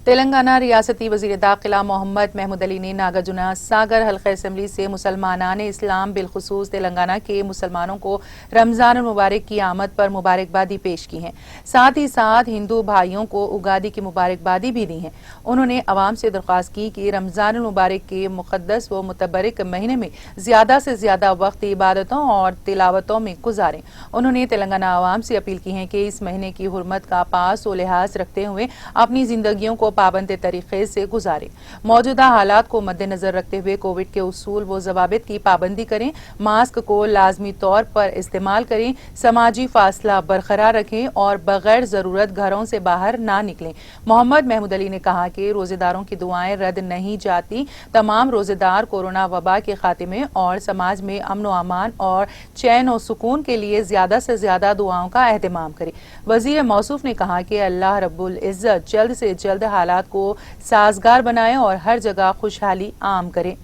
تلنگانہ ریاستی وزیر داخلہ محمد محمود علی نے ناگرجنا ساگر حلقہ اسمبلی سے مسلمانان اسلام بالخصوص تلنگانہ کے مسلمانوں کو رمضان المبارک کی آمد پر مبارکبادی پیش کی ہیں، ساتھ ہی ساتھ ہندو بھائیوں کو اگادی کی مبارکبادی بھی دی ہیں۔ انہوں نے عوام سے درخواست کی کہ رمضان المبارک کے مقدس و متبرک مہینے میں زیادہ سے زیادہ وقت عبادتوں اور تلاوتوں میں گزاریں۔ انہوں نے تلنگانہ عوام سے اپیل کی ہے کہ اس مہینے کی حرمت کا پاس و لحاظ رکھتے ہوئے اپنی زندگیوں کو پابند طریقے سے گزاریں، موجودہ حالات کو مد نظر رکھتے ہوئے کووڈ کے اصول و ضوابط کی پابندی کریں، ماسک کو لازمی طور پر استعمال کریں، سماجی فاصلہ برقرار رکھیں اور بغیر ضرورت گھروں سے باہر نہ نکلیں۔ محمد محمود علی نے کہا کہ روزے داروں کی دعائیں رد نہیں جاتی، تمام روزے دار کورونا وبا کے خاتمے اور سماج میں امن و امان اور چین و سکون کے لیے زیادہ سے زیادہ دعاؤں کا اہتمام کریں۔ وزیر موصوف نے کہا کہ اللہ رب العزت جلد سے جلد حالات کو سازگار بنائیں اور ہر جگہ خوشحالی عام کریں۔